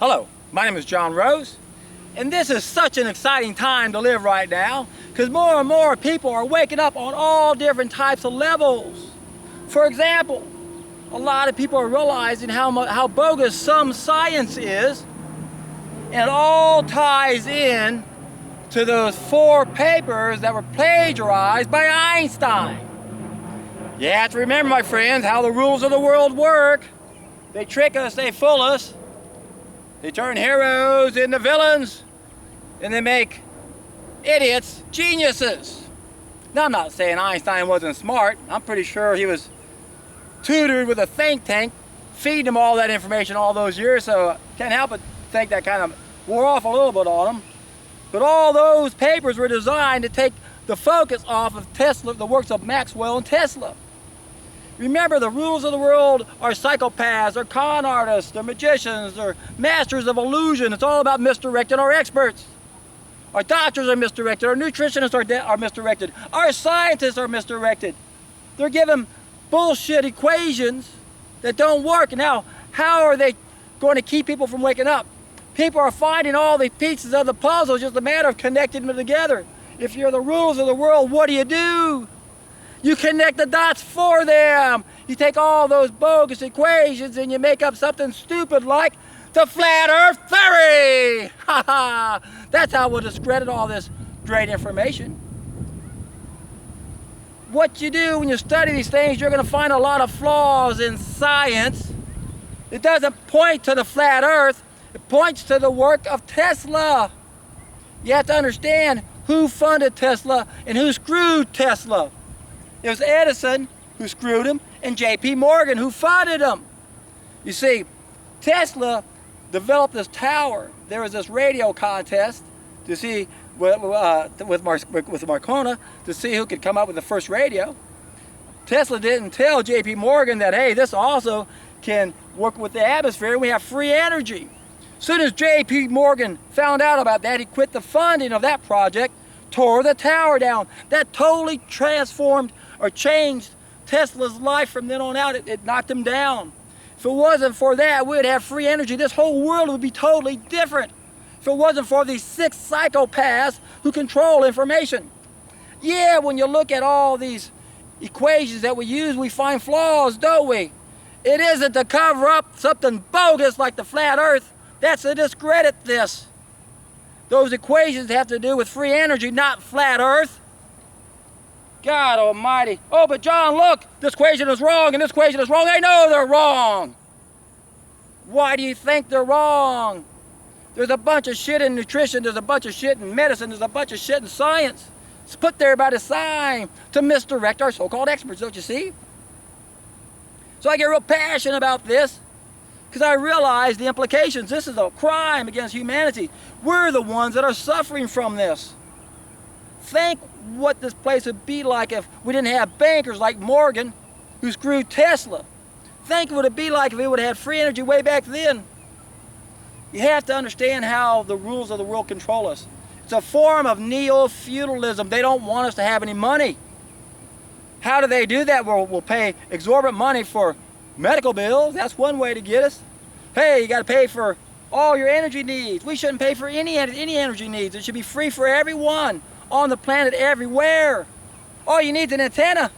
Hello, my name is John Rose, and this is such an exciting time to live right now because more and more people are waking up on all different types of levels. For example, a lot of people are realizing how bogus some science is, and it all ties in to those 4 papers that were plagiarized by Einstein. You have to remember, my friends, how the rules of the world work. They trick us, they fool us. They turn heroes into villains, and they make idiots geniuses. Now, I'm not saying Einstein wasn't smart. I'm pretty sure he was tutored with a think tank, feeding him all that information all those years, so I can't help but think that kind of wore off a little bit on him. But all those papers were designed to take the focus off of Tesla, the works of Maxwell and Tesla. Remember, the rules of the world are psychopaths, they're con artists, they're magicians, they're masters of illusion. It's all about misdirecting our experts. Our doctors are misdirected, our nutritionists are misdirected, our scientists are misdirected. They're given bullshit equations that don't work. Now, how are they going to keep people from waking up? People are finding all the pieces of the puzzle, it's just a matter of connecting them together. If you're the rules of the world, what do? You connect the dots for them. You take all those bogus equations and you make up something stupid like the flat earth theory. Ha ha! That's how we'll discredit all this great information. What you do when you study these things, you're going to find a lot of flaws in science. It doesn't point to the flat earth. It points to the work of Tesla. You have to understand who funded Tesla and who screwed Tesla. It was Edison who screwed him and J.P. Morgan who funded him. You see, Tesla developed this tower. There was this radio contest to see with Marconi to see who could come up with the first radio. Tesla didn't tell J.P. Morgan that, hey, this also can work with the atmosphere and we have free energy. As soon as J.P. Morgan found out about that, he quit the funding of that project, tore the tower down. That totally transformed or changed Tesla's life from then on out. It knocked him down. If it wasn't for that, we'd have free energy. This whole world would be totally different. If it wasn't for these 6 psychopaths who control information. Yeah, when you look at all these equations that we use, we find flaws, don't we? It isn't to cover up something bogus like the flat earth. That's to discredit this. Those equations have to do with free energy, not flat earth. God almighty. Oh, but John, look, this equation is wrong and this equation is wrong. I know they're wrong. Why do you think they're wrong? There's a bunch of shit in nutrition, there's a bunch of shit in medicine, there's a bunch of shit in science. It's put there by design to misdirect our so-called experts, don't you see? So I get real passionate about this because I realize the implications. This is a crime against humanity. We're the ones that are suffering from this. Think what this place would be like if we didn't have bankers like Morgan who screwed Tesla. Think what it'd be like if we would have had free energy way back then. You have to understand how the rules of the world control us. It's a form of neo-feudalism. They don't want us to have any money. How do they do that? We'll pay exorbitant money for medical bills. That's one way to get us. Hey, you got to pay for all your energy needs. We shouldn't pay for any energy needs. It should be free for everyone on the planet, everywhere. All you need is an antenna.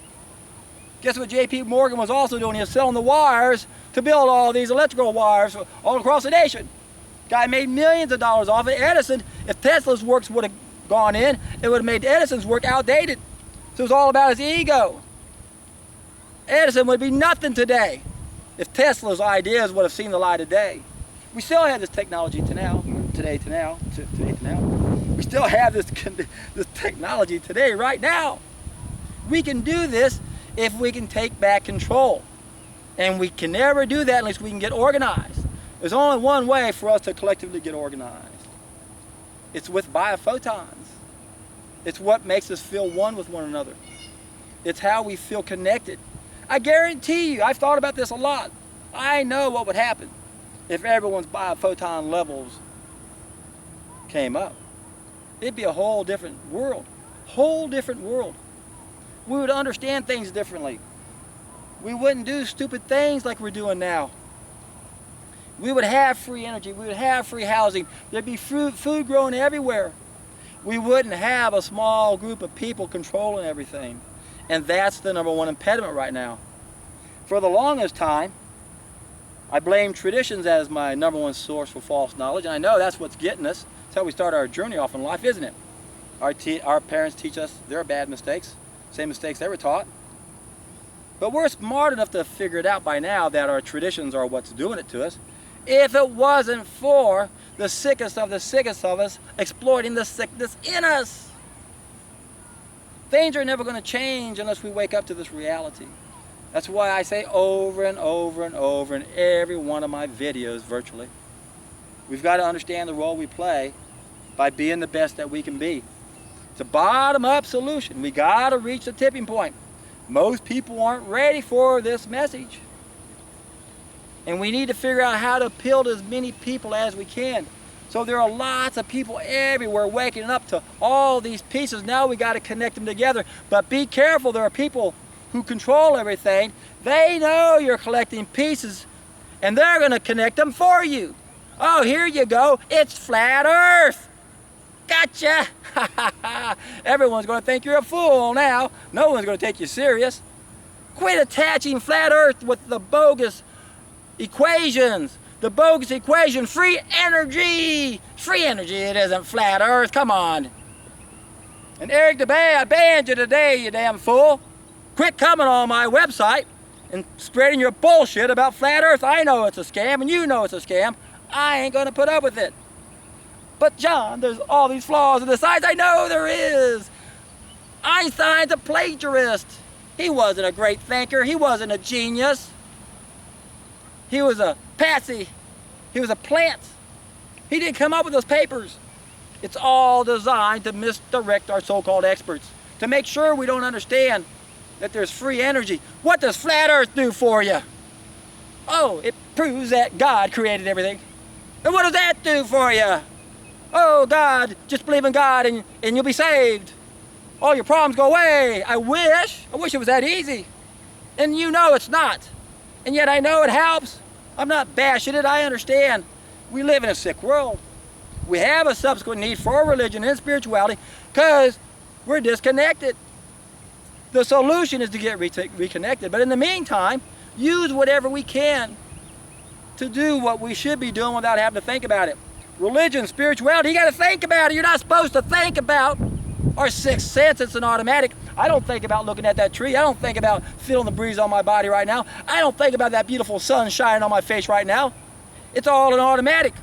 Guess what J.P. Morgan was also doing? He was selling the wires to build all these electrical wires all across the nation. Guy made millions of dollars off it. Edison, if Tesla's works would have gone in, it would have made Edison's work outdated. So it was all about his ego. Edison would be nothing today if Tesla's ideas would have seen the light of day. We still have this technology today. We still have this technology today, right now. We can do this if we can take back control. And we can never do that unless we can get organized. There's only one way for us to collectively get organized. It's with biophotons. It's what makes us feel one with one another. It's how we feel connected. I guarantee you, I've thought about this a lot. I know what would happen if everyone's biophoton levels came up. It'd be a whole different world. Whole different world. We would understand things differently. We wouldn't do stupid things like we're doing now. We would have free energy. We would have free housing. There'd be food growing everywhere. We wouldn't have a small group of people controlling everything. And that's the number one impediment right now. For the longest time, I blamed traditions as my number one source for false knowledge, and I know that's what's getting us. That's how we start our journey off in life, isn't it? Our parents teach us their bad mistakes, same mistakes they were taught. But we're smart enough to figure it out by now that our traditions are what's doing it to us. If it wasn't for the sickest of us exploiting the sickness in us. Things are never going to change unless we wake up to this reality. That's why I say over and over and over in every one of my videos virtually, we've got to understand the role we play by being the best that we can be. It's a bottom-up solution. We got to reach the tipping point. Most people aren't ready for this message. And we need to figure out how to appeal to as many people as we can. So there are lots of people everywhere waking up to all these pieces. Now we got to connect them together. But be careful, there are people who control everything. They know you're collecting pieces and they're going to connect them for you. Oh, here you go. It's flat Earth. Gotcha. Everyone's going to think you're a fool now. No one's going to take you serious. Quit attaching flat Earth with the bogus equations. The bogus equation, free energy. Free energy, it isn't flat Earth. Come on. And Eric DeBay, I banned you today, you damn fool. Quit coming on my website and spreading your bullshit about flat Earth. I know it's a scam and you know it's a scam. I ain't going to put up with it. But John, there's all these flaws in the science. I know there is. Einstein's a plagiarist. He wasn't a great thinker. He wasn't a genius. He was a patsy. He was a plant. He didn't come up with those papers. It's all designed to misdirect our so-called experts, to make sure we don't understand that there's free energy. What does flat Earth do for you? Oh, it proves that God created everything. And what does that do for you? Oh, God, just believe in God and you'll be saved. All your problems go away. I wish it was that easy. And you know it's not. And yet I know it helps. I'm not bashing it, I understand. We live in a sick world. We have a subsequent need for religion and spirituality because we're disconnected. The solution is to get reconnected. But in the meantime, use whatever we can to do what we should be doing without having to think about it. Religion, spirituality, you got to think about it. You're not supposed to think about our sixth sense. It's an automatic. I don't think about looking at that tree. I don't think about feeling the breeze on my body right now. I don't think about that beautiful sun shining on my face right now. It's all an automatic.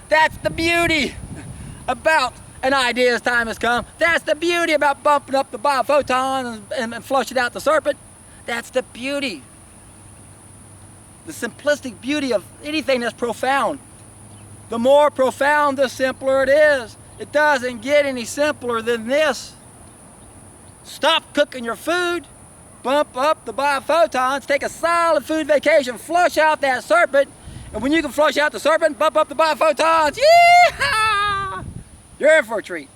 That's the beauty about an idea's time has come. That's the beauty about bumping up the biophoton and flushing out the serpent. That's the beauty. The simplistic beauty of anything that's profound. The more profound, the simpler it is. It doesn't get any simpler than this. Stop cooking your food, bump up the biophotons, take a solid food vacation, flush out that serpent, and when you can flush out the serpent, bump up the biophotons, yeehaw! You're in for a treat.